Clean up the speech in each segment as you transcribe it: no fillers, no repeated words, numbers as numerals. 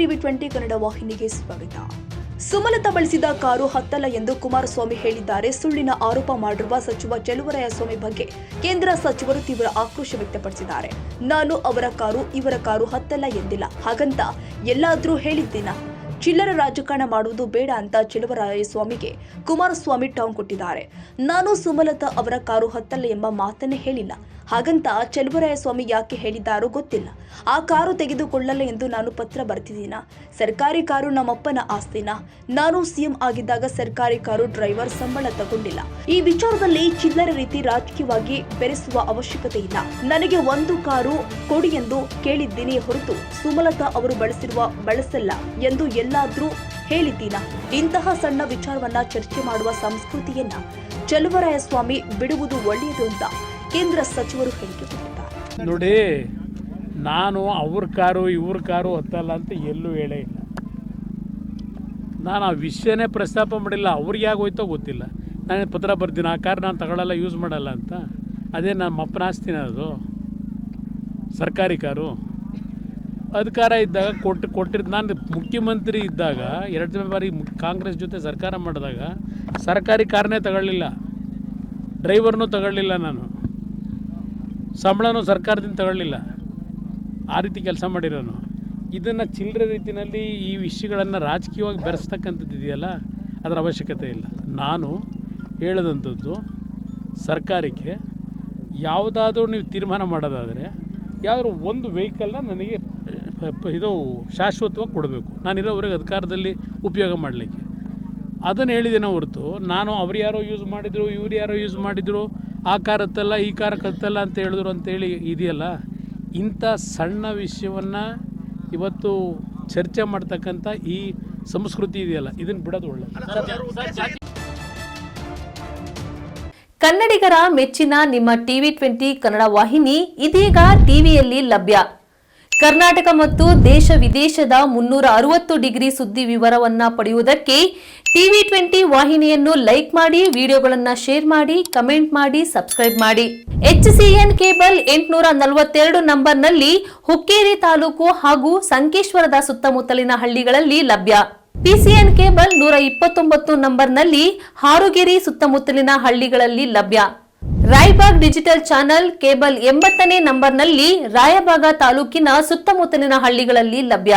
TV 20 Kannada ವಾಹಿನಿಗೆ ಸ್ವಾಗತ. ಸುಮಲತಾ ಬಳಸಿದ ಕಾರು ಹತ್ತಲ್ಲ ಎಂದು ಕುಮಾರಸ್ವಾಮಿ ಹೇಳಿದ್ದಾರೆ. ಸುಳ್ಳಿನ ಆರೋಪ ಮಾಡಿರುವ ಸಚಿವ ಚಲುವರಾಯಸ್ವಾಮಿ ಬಗ್ಗೆ ಕೇಂದ್ರ ಸಚಿವರು ತೀವ್ರ ಆಕ್ರೋಶ ವ್ಯಕ್ತಪಡಿಸಿದ್ದಾರೆ. ನಾನು ಅವರ ಕಾರು ಇವರ ಕಾರು ಹತ್ತಲ್ಲ ಎಂದಿಲ್ಲ, ಹಾಗಂತ ಎಲ್ಲಾದ್ರೂ ಹೇಳಿದ್ದೀನ? ಚಿಲ್ಲರ ರಾಜಕಾರಣ ಮಾಡುವುದು ಬೇಡ ಅಂತ ಚಲುವರಾಯಸ್ವಾಮಿಗೆ ಕುಮಾರಸ್ವಾಮಿ ಟಾಂಗ್ ಕೊಟ್ಟಿದ್ದಾರೆ. ನಾನು ಸುಮಲತಾ ಅವರ ಕಾರು ಹತ್ತಲ್ಲ ಎಂಬ ಮಾತನ್ನೇ ಹೇಳಿಲ್ಲ, ಹಾಗಂತ ಚಲುವರಾಯಸ್ವಾಮಿ ಯಾಕೆ ಹೇಳಿದ್ದಾರೋ ಗೊತ್ತಿಲ್ಲ. ಆ ಕಾರು ತೆಗೆದುಕೊಳ್ಳಲ್ಲ ಎಂದು ನಾನು ಪತ್ರ ಬರ್ತಿದ್ದೀನ? ಸರ್ಕಾರಿ ಕಾರು ನಮ್ಮಪ್ಪನ ಆಸ್ತಿನ? ನಾನು ಸಿಎಂ ಆಗಿದ್ದಾಗ ಸರ್ಕಾರಿ ಕಾರು ಡ್ರೈವರ್ ಸಂಬಳ ತಗೊಂಡಿಲ್ಲ. ಈ ವಿಚಾರದಲ್ಲಿ ಚಿಲ್ಲರೆ ರೀತಿ ರಾಜಕೀಯವಾಗಿ ಬೆರೆಸುವ ಅವಶ್ಯಕತೆ ಇಲ್ಲ. ನನಗೆ ಒಂದು ಕಾರು ಕೊಡಿ ಎಂದು ಕೇಳಿದ್ದೀನಿ ಹೊರತು ಸುಮಲತಾ ಅವರು ಬಳಸಲ್ಲ ಎಂದು ಎಲ್ಲಾದ್ರೂ ಹೇಳಿದ್ದೀನ? ಇಂತಹ ಸಣ್ಣ ವಿಚಾರವನ್ನ ಚರ್ಚೆ ಮಾಡುವ ಸಂಸ್ಕೃತಿಯನ್ನ ಚಲುವರಾಯಸ್ವಾಮಿ ಬಿಡುವುದು ಒಳ್ಳೆಯದು ಅಂತ ಕೇಂದ್ರ ಸಚಿವರು ಹೇಳಿಕೆ ಕೊಟ್ಟಿದ್ದಾರೆ. ನೋಡಿ, ನಾನು ಅವ್ರ ಕಾರು ಇವ್ರ ಕಾರು ಹತ್ತಲ್ಲ ಅಂತ ಎಲ್ಲೂ ಹೇಳೇ ಇಲ್ಲ. ನಾನು ಆ ವಿಷಯನೇ ಪ್ರಸ್ತಾಪ ಮಾಡಿಲ್ಲ. ಅವ್ರಿಗೆ ಆಗೋಯ್ತೋ ಗೊತ್ತಿಲ್ಲ. ನಾನು ಪತ್ರ ಬರ್ತೀನಿ, ಆ ಕಾರು ನಾನು ತಗೊಳ್ಳಲ್ಲ, ಯೂಸ್ ಮಾಡಲ್ಲ ಅಂತ. ಅದೇ ನಮ್ಮ ಅಪ್ಪನ ಆಸ್ತಿನ ಅದು? ಸರ್ಕಾರಿ ಕಾರು ಅಧಿಕಾರ ಇದ್ದಾಗ ಕೊಟ್ಟಿದ್ದು. ನಾನು ಮುಖ್ಯಮಂತ್ರಿ ಇದ್ದಾಗ 2 ಬಾರಿ ಕಾಂಗ್ರೆಸ್ ಜೊತೆ ಸರ್ಕಾರ ಮಾಡಿದಾಗ ಸರ್ಕಾರಿ ಕಾರನ್ನೇ ತಗೊಳ್ಳಿಲ್ಲ, ಡ್ರೈವರ್ನೂ ತಗೊಳ್ಳಿಲ್ಲ, ನಾನು ಸಂಬಳನೂ ಸರ್ಕಾರದಿಂದ ತಗೊಳ್ಳಿಲ್ಲ. ಆ ರೀತಿ ಕೆಲಸ ಮಾಡಿರೋನು. ಇದನ್ನು ಚಿಲ್ಲರೆ ರೀತಿಯಲ್ಲಿ ಈ ವಿಷಯಗಳನ್ನು ರಾಜಕೀಯವಾಗಿ ಬೆರೆಸ್ತಕ್ಕಂಥದ್ದು ಇದೆಯಲ್ಲ, ಅದರ ಅವಶ್ಯಕತೆ ಇಲ್ಲ. ನಾನು ಹೇಳೋದಂಥದ್ದು, ಸರ್ಕಾರಕ್ಕೆ ಯಾವುದಾದ್ರೂ ನೀವು ತೀರ್ಮಾನ ಮಾಡೋದಾದರೆ ಯಾವುದಾದ್ರು ಒಂದು ವೆಹಿಕಲ್ನ ನನಗೆ ಇದು ಶಾಶ್ವತವಾಗಿ ಕೊಡಬೇಕು, ನಾನಿರೋವರೆಗೆ ಅಧಿಕಾರದಲ್ಲಿ ಉಪಯೋಗ ಮಾಡಲಿಕ್ಕೆ. ಅದನ್ನು ಹೇಳಿದ್ದೇನೆ ಹೊರತು ನಾನು ಅವ್ರು ಯಾರೋ ಯೂಸ್ ಮಾಡಿದರು, ಇವ್ರು ಯಾರೋ ಯೂಸ್ ಮಾಡಿದರು, ಆ ಕಾರ್ ಹತ್ತಲ್ಲ ಈ ಕಾರ್ ಹತ್ತಲ್ಲ ಅಂತ ಹೇಳಿದ್ರು ಅಂತೇಳಿ ಇದೆಯಲ್ಲ, ಇಂಥ ಸಣ್ಣ ವಿಷಯವನ್ನು ಇವತ್ತು ಚರ್ಚೆ ಮಾಡ್ತಕ್ಕಂಥ ಈ ಸಂಸ್ಕೃತಿ ಇದೆಯಲ್ಲ, ಇದನ್ನು ಬಿಡೋದು ಒಳ್ಳೆಯದು. ಕನ್ನಡಿಗರ ಮೆಚ್ಚಿನ ನಿಮ್ಮ ಟಿವಿ 20 ಕನ್ನಡ ವಾಹಿನಿ ಇದೀಗ ಟಿವಿಯಲ್ಲಿ ಲಭ್ಯ. ಕರ್ನಾಟಕ ಮತ್ತು ದೇಶ ವಿದೇಶದ 360 ಡಿಗ್ರಿ ಸುದ್ದಿ ವಿವರವನ್ನ ಪಡೆಯುವುದಕ್ಕೆ ಟಿವಿ 20 ವಾಹಿನಿಯನ್ನು ಲೈಕ್ ಮಾಡಿ, ವಿಡಿಯೋಗಳನ್ನು ಶೇರ್ ಮಾಡಿ, ಕಮೆಂಟ್ ಮಾಡಿ, ಸಬ್ಸ್ಕ್ರೈಬ್ ಮಾಡಿ. HCN ಕೇಬಲ್ 842 ನಂಬರ್ನಲ್ಲಿ ಹುಕ್ಕೇರಿ ತಾಲೂಕು ಹಾಗೂ ಸಂಕೇಶ್ವರದ ಸುತ್ತಮುತ್ತಲಿನ ಹಳ್ಳಿಗಳಲ್ಲಿ ಲಭ್ಯ. PCN ಕೇಬಲ್ 129 ನಂಬರ್ನಲ್ಲಿ ಹಾರುಗೆರೆ ಸುತ್ತಮುತ್ತಲಿನ ಹಳ್ಳಿಗಳಲ್ಲಿ ಲಭ್ಯ. ರಾಯಬಾಗ್ ಡಿಜಿಟಲ್ ಚಾನೆಲ್ ಕೇಬಲ್ 80ನೇ ನಂಬರ್ನಲ್ಲಿ ರಾಯಬಾಗ ತಾಲೂಕಿನ ಸುತ್ತಮುತ್ತಲಿನ ಹಳ್ಳಿಗಳಲ್ಲಿ ಲಭ್ಯ.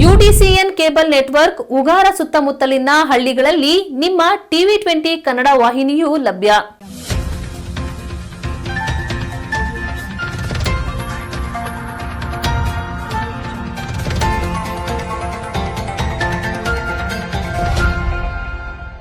UDCN ಕೇಬಲ್ ನೆಟ್ವರ್ಕ್ ಉಗಾರ ಸುತ್ತಮುತ್ತಲಿನ ಹಳ್ಳಿಗಳಲ್ಲಿ ನಿಮ್ಮ ಟಿವಿ 20 ಕನ್ನಡ ವಾಹಿನಿಯೂ ಲಭ್ಯ.